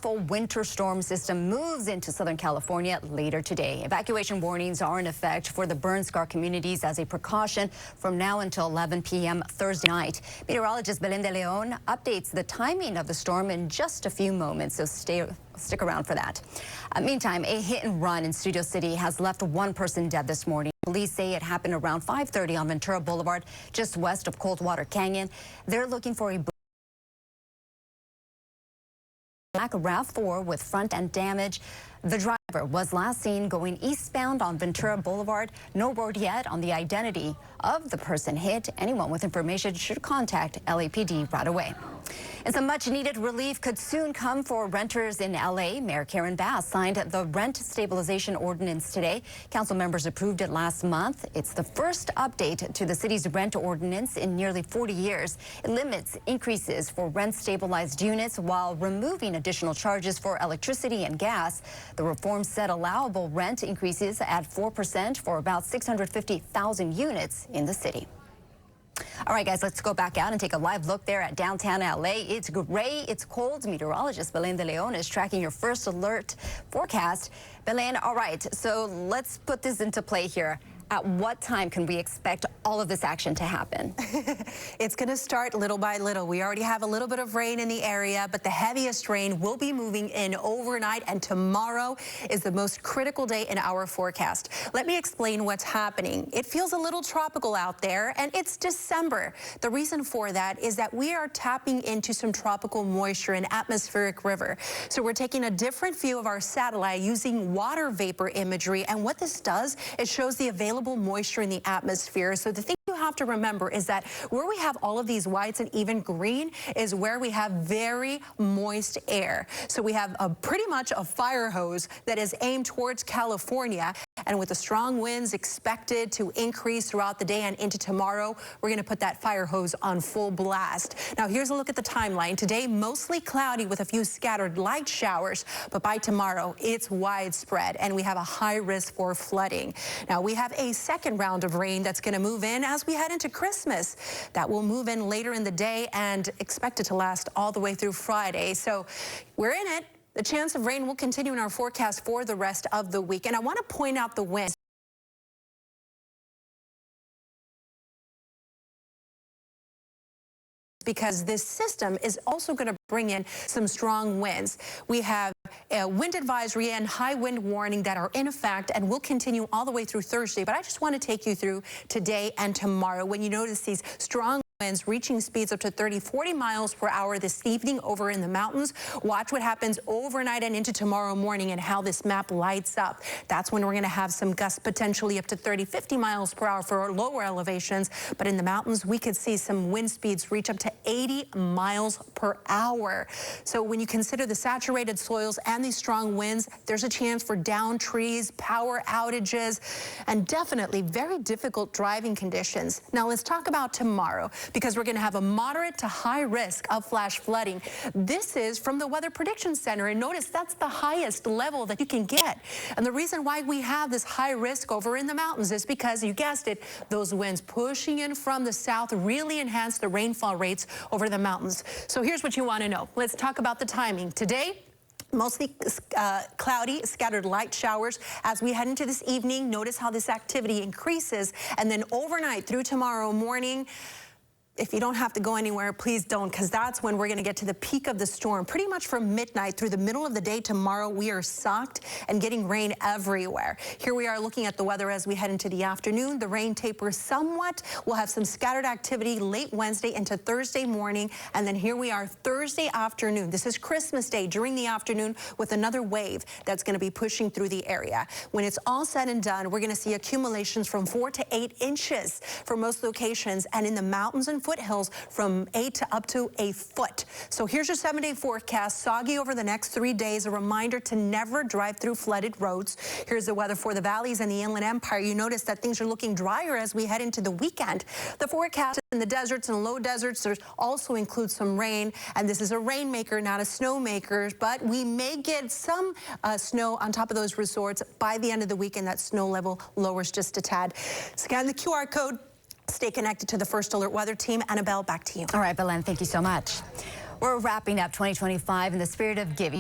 Full winter storm system moves into Southern California later today. Evacuation warnings are in effect for the burn-scarred communities as a precaution from now until 11 p.m. Thursday night. Meteorologist Belen de Leon updates the timing of the storm in just a few moments, so stick around for that. Meantime, a hit and run in Studio City has left one person dead this morning. Police say it happened around 5:30 on Ventura Boulevard, just west of Coldwater Canyon. They're looking for a black RAV4 with front end damage. The driver was last seen going eastbound on Ventura Boulevard. No word yet on the identity of the person hit. Anyone with information should contact LAPD right away. And some much needed relief could soon come for renters in LA. Mayor Karen Bass signed the rent stabilization ordinance today. Council members approved it last month. It's the first update to the city's rent ordinance in nearly 40 years. It limits increases for rent stabilized units while removing additional charges for electricity and gas. The reform set allowable rent increases at 4% for about 650,000 units in the city. All right, guys, let's go back out and take a live look there at downtown LA. It's gray, it's cold. Meteorologist Belen de Leon is tracking your first alert forecast. Belen, all right, so let's put this into play here. At what time can we expect all of this action to happen? It's going to start little by little. We already have a little bit of rain in the area, but the heaviest rain will be moving in overnight, and tomorrow is the most critical day in our forecast. Let me explain what's happening. It feels a little tropical out there, and it's December. The reason for that is that we are tapping into some tropical moisture in atmospheric river. So we're taking a different view of our satellite using water vapor imagery, and what this does, it shows the available moisture in the atmosphere. So the thing you have to remember is that where we have all of these whites and even green is where we have very moist air. So we have pretty much a fire hose that is aimed towards California. And with the strong winds expected to increase throughout the day and into tomorrow, we're going to put that fire hose on full blast. Now, here's a look at the timeline. Today, mostly cloudy with a few scattered light showers, but by tomorrow, it's widespread, and we have a high risk for flooding. Now, we have a second round of rain that's going to move in as we head into Christmas. That will move in later in the day and expected to last all the way through Friday. So we're in it. The chance of rain will continue in our forecast for the rest of the week. And I want to point out the winds, because this system is also going to bring in some strong winds. We have a wind advisory and high wind warning that are in effect and will continue all the way through Thursday. But I just want to take you through today and tomorrow when you notice these strong winds reaching speeds up to 30-40 miles per hour this evening over in the mountains. Watch what happens overnight and into tomorrow morning and how this map lights up. That's when we're going to have some gusts potentially up to 30-50 miles per hour for our lower elevations. But in the mountains, we could see some wind speeds reach up to 80 miles per hour. So when you consider the saturated soils and these strong winds, there's a chance for downed trees, power outages, and definitely very difficult driving conditions. Now let's talk about tomorrow, because we're going to have a moderate to high risk of flash flooding. This is from the Weather Prediction Center, and notice that's the highest level that you can get. And the reason why we have this high risk over in the mountains is because, you guessed it, those winds pushing in from the south really enhance the rainfall rates over the mountains. So here's what you want to know. Let's talk about the timing. Today, mostly cloudy, scattered light showers. As we head into this evening, notice how this activity increases. And then overnight through tomorrow morning, if you don't have to go anywhere, please don't, because that's when we're going to get to the peak of the storm. Pretty much from midnight through the middle of the day tomorrow, we are socked and getting rain everywhere. Here we are looking at the weather as we head into the afternoon. The rain tapers somewhat. We'll have some scattered activity late Wednesday into Thursday morning. And then here we are Thursday afternoon. This is Christmas Day during the afternoon with another wave that's going to be pushing through the area. When it's all said and done, we're going to see accumulations from 4 to 8 inches for most locations, and in the mountains and foothills from 8 to up to a foot. So here's your 7-day forecast. Soggy over the next 3 days. A reminder to never drive through flooded roads. Here's the weather for the valleys and the Inland Empire. You notice that things are looking drier as we head into the weekend. The forecast in the deserts and low deserts also includes some rain, and this is a rainmaker, not a snowmaker, but we may get some snow on top of those resorts by the end of the week, and that snow level lowers just a tad. Scan the QR code. Stay connected to the First Alert Weather Team. Annabelle, back to you. All right, Belen, thank you so much. We're wrapping up 2025 in the spirit of giving.